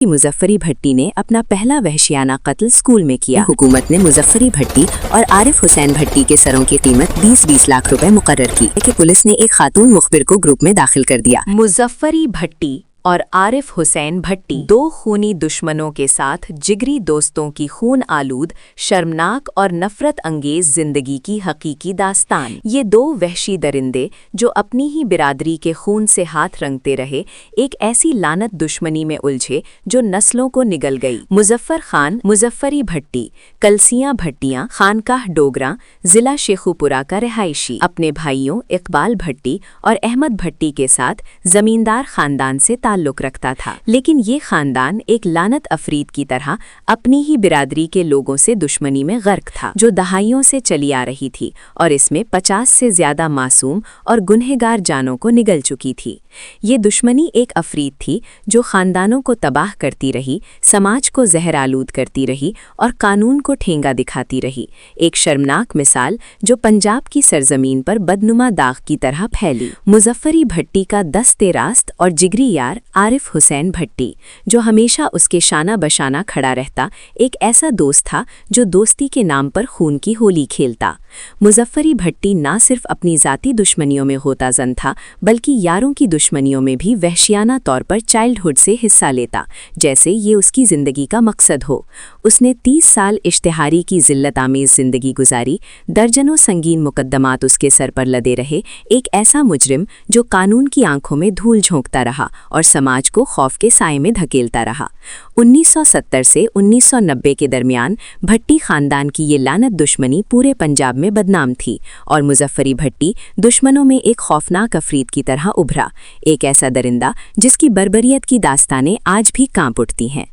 मुजफ्फरी भट्टी ने अपना पहला वहशियाना कत्ल स्कूल में किया। हुकूमत ने मुजफ्फरी भट्टी और आरिफ हुसैन भट्टी के सरों की कीमत 20-20 लाख रुपए मुकर्रर की कि पुलिस ने एक खातून मुखबिर को ग्रुप में दाखिल कर दिया। मुजफ्फरी भट्टी और आरिफ हुसैन भट्टी दो खूनी दुश्मनों के साथ जिगरी दोस्तों की खून आलूद, शर्मनाक और नफरत अंगेज जिंदगी की हकीकी दास्तान। ये दो वहशी दरिंदे जो अपनी ही बिरादरी के खून से हाथ रंगते रहे, एक ऐसी लानत दुश्मनी में उलझे जो नस्लों को निगल गई। मुजफ्फर खान मुजफ्फरी भट्टी कलसियां भट्टियां खानकाह डोगरा जिला शेखुपुरा का रिहायशी अपने भाइयों इकबाल भट्टी और अहमद भट्टी के साथ जमींदार खानदान से ताल्लुक रखता था, लेकिन ये खानदान एक लानत अफरीद की तरह अपनी ही बिरादरी के लोगों से दुश्मनी में गर्क था, जो दहाइयों से चली आ रही थी और इसमें 50 से ज्यादा मासूम और गुनहगार जानों को निगल चुकी थी। ये दुश्मनी एक अफरीद थी जो खानदानों को तबाह करती रही, समाज को जहर आलूद करती रही और कानून को ठेंगा दिखाती रही। एक शर्मनाक मिसाल जो पंजाब की सरजमीन पर बदनुमा दाग की तरह फैली। मुजफ्फरी भट्टी का दस्ते रास्त और जिगरी यार आरिफ हुसैन भट्टी, जो हमेशा उसके शाना बशाना खड़ा रहता, एक ऐसा दोस्त था जो दोस्ती के नाम पर खून की होली खेलता। मुजफ्फरी भट्टी ना सिर्फ अपनी ज़ाती दुश्मनियों में होता जन था, बल्कि यारों की दुश्मनियों में भी वहशियाना तौर पर चाइल्डहुड से हिस्सा लेता, जैसे ये उसकी ज़िंदगी का मकसद हो। उसने 30 साल इश्तिहारी की जिल्लत आमेज़ ज़िंदगी गुजारी, दर्जनों संगीन मुकद्दमात उसके सर पर लदे रहे, एक ऐसा मुजरिम जो कानून की आंखों में धूल झोंकता रहा और समाज को खौफ के साए में धकेलता रहा। 1970 से 1990 के दरमियान भट्टी खानदान की ये लानत दुश्मनी पूरे पंजाब में बदनाम थी और मुजफ्फरी भट्टी दुश्मनों में एक खौफनाक अफरीद की तरह उभरा, एक ऐसा दरिंदा जिसकी बर्बरियत की दास्तानें आज भी कांप उठती हैं।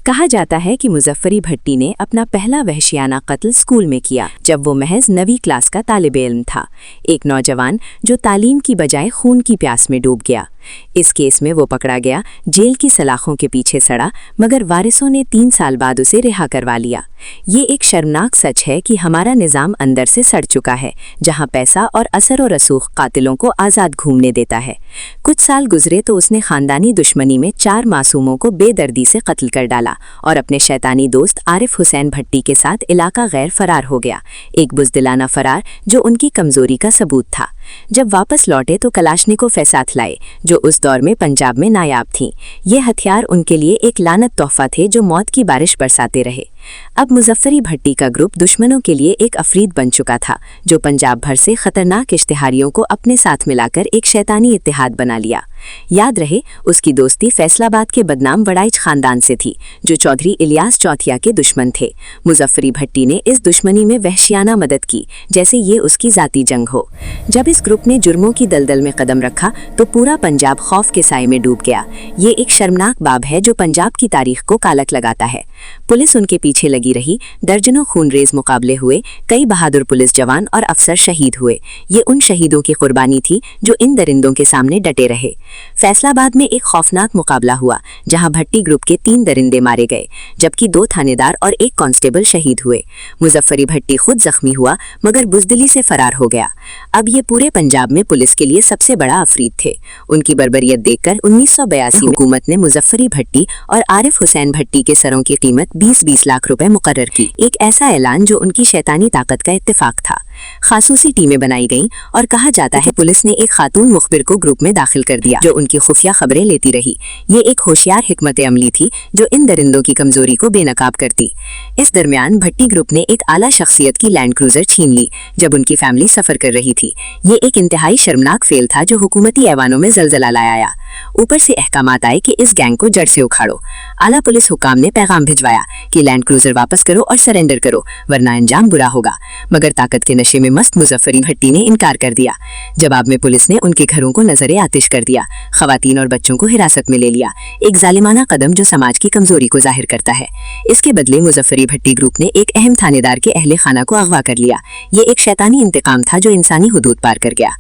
कहा जाता है कि मुजफ्फरी भट्टी ने अपना पहला वहशियाना कत्ल स्कूल में किया, जब वो महज 9वीं क्लास का तालिबे इल्म था, एक नौजवान जो तालीम की बजाय खून की प्यास में डूब गया। इस केस में वो पकड़ा गया, जेल की सलाखों के पीछे सड़ा, मगर वारिसों ने 3 साल बाद उसे रिहा करवा लिया। ये एक शर्मनाक सच है कि हमारा निज़ाम अंदर से सड़ चुका है, जहां पैसा और असर और रसूख कातिलों को आज़ाद घूमने देता है। कुछ साल गुजरे तो उसने खानदानी दुश्मनी में 4 मासूमों को बेदर्दी से कत्ल कर डाला और अपने शैतानी दोस्त आरिफ हुसैन भट्टी के साथ इलाका गैर फरार हो गया, एक बुज़दिलाना फरार जो उनकी कमज़ोरी का सबूत था। जब वापस लौटे तो कलाशनिकोव साथ लाए, जो उस दौर में पंजाब में नायाब थीं। ये हथियार उनके लिए एक लानत तोहफा थे जो मौत की बारिश बरसाते रहे। अब मुजफ्फरी भट्टी का ग्रुप दुश्मनों के लिए एक अफरीद बन चुका था, जो पंजाब भर से खतरनाक इश्तिहारियों को अपने साथ मिलाकर एक शैतानी इत्तेहाद बना लिया। याद रहे, उसकी दोस्ती फैसलाबाद के बदनाम वड़ाइच खानदान से थी, जो चौधरी इलियास चौथिया के दुश्मन थे। मुजफ्फरी भट्टी ने इस दुश्मनी में वहशियाना मदद की, जैसे ये उसकी ज़ाती जंग हो। जब इस ग्रुप ने जुर्मों की दलदल में कदम रखा तो पूरा पंजाब खौफ के साए में डूब गया। ये एक शर्मनाक बाब है जो पंजाब की तारीख को कालक लगाता है। पुलिस उनके पीछे लगी रही, दर्जनों खूनरेज मुकाबले हुए, कई बहादुर पुलिस जवान और अफसर शहीद हुए। ये उन शहीदों की कुर्बानी थी जो इन दरिंदों के सामने डटे रहे। फैसलाबाद में एक खौफनाक मुकाबला हुआ, जहां भट्टी ग्रुप के 3 दरिंदे मारे गए, जबकि 2 थानेदार और 1 कांस्टेबल शहीद हुए। मुजफ्फरी भट्टी खुद जख्मी हुआ, मगर बुज़दिली से फरार हो गया। अब ये पूरे पंजाब में पुलिस के लिए सबसे बड़ा अफरीद थे। उनकी बर्बरियत देखकर 1982 में हुकूमत ने मुजफ्फरी भट्टी और आरिफ हुसैन भट्टी के सरों की कीमत 20-20 लाख रुपए मुकर्रर की, एक ऐसा ऐलान जो उनकी शैतानी ताकत का इत्तेफाक था। खासूसी टीमें बनाई गईं और कहा जाता है पुलिस ने एक खातून मुखबिर को ग्रुप में दाखिल कर दिया, जो उनकी खुफिया खबरें लेती रही। ये एक होशियार हिकमत अमली थी जो इन दरिंदों की कमजोरी को बेनकाब करती। इस दरमियान भट्टी ग्रुप ने एक आला शख्सियत की लैंड क्रूजर छीन ली जब उनकी फैमिली सफर कर रही थी। ये एक इंतहाई शर्मनाक फेल था जो हुकूमती ऐवानों में जलजला लाया। ऊपर से अहकामात आए कि इस गैंग को जड़ से उखाड़ो। आला पुलिस हुकाम ने पैगाम भिजवाया कि लैंड क्रूजर वापस करो और सरेंडर करो, वरना अंजाम बुरा होगा। मगर ताकत के नशे में मस्त मुजफ्फरी भट्टी ने इनकार कर दिया। जवाब में पुलिस ने उनके घरों को नजरे आतिश कर दिया, खवातीन और बच्चों को हिरासत में ले लिया, एक जालिमाना कदम जो समाज की कमजोरी को जाहिर करता है। इसके बदले मुजफ्फरी भट्टी ग्रुप ने एक अहम थानेदार के अहले खाना को अगवा कर लिया। ये एक शैतानी इंतकाम था जो इंसानी हुदूद पार कर गया।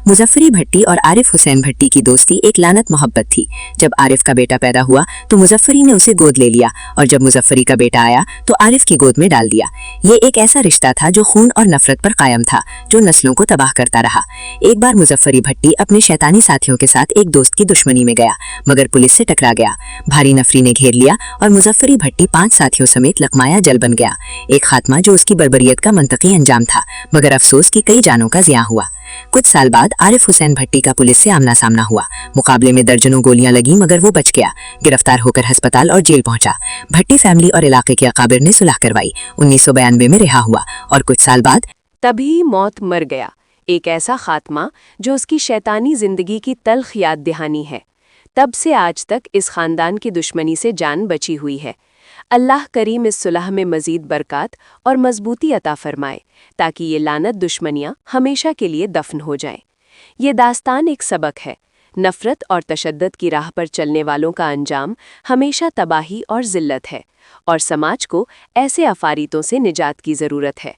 मुजफ्फरी भट्टी और आरिफ हुसैन भट्टी की दोस्ती एक लानत मोहब्बत थी। जब आरिफ का बेटा पैदा हुआ तो मुजफ्फरी ने उसे गोद ले लिया और जब मुजफ्फरी का बेटा आया तो आरिफ की गोद में डाल दिया। ये एक ऐसा रिश्ता था जो खून और नफरत पर कायम था, जो नस्लों को तबाह करता रहा। एक बार मुजफ्फरी भट्टी अपने शैतानी साथियों के साथ एक दोस्त की दुश्मनी में गया, मगर पुलिस से टकरा गया। भारी नफरी ने घेर लिया और मुजफ्फरी भट्टी 5 साथियों समेत लकमाया जल बन गया। एक खात्मा जो उसकी बर्बरियत का मंतकी अंजाम था, मगर अफसोस की कई जानों का ज़िया हुआ। कुछ साल बाद आरिफ हुसैन भट्टी का पुलिस से आमना सामना हुआ। मुकाबले में दर्जनों गोलियां लगी मगर वो बच गया। गिरफ्तार होकर अस्पताल और जेल पहुंचा। भट्टी फैमिली और इलाके के अकाबिर ने सुलह करवाई। 1992 में रिहा हुआ और कुछ साल बाद तभी मौत मर गया। एक ऐसा खात्मा जो उसकी शैतानी जिंदगी की तल्ख याद दहानी है। तब से आज तक इस खानदान की दुश्मनी से जान बची हुई है। अल्लाह करीम इस सुलह में मज़ीद बरकत और मजबूती अता फरमाए ताकि ये लानत दुश्मनियाँ हमेशा के लिए दफन हो जाएं। ये दास्तान एक सबक है। नफ़रत और तशद्दुद की राह पर चलने वालों का अंजाम हमेशा तबाही और ज़िल्लत है और समाज को ऐसे अफारीतों से निजात की ज़रूरत है।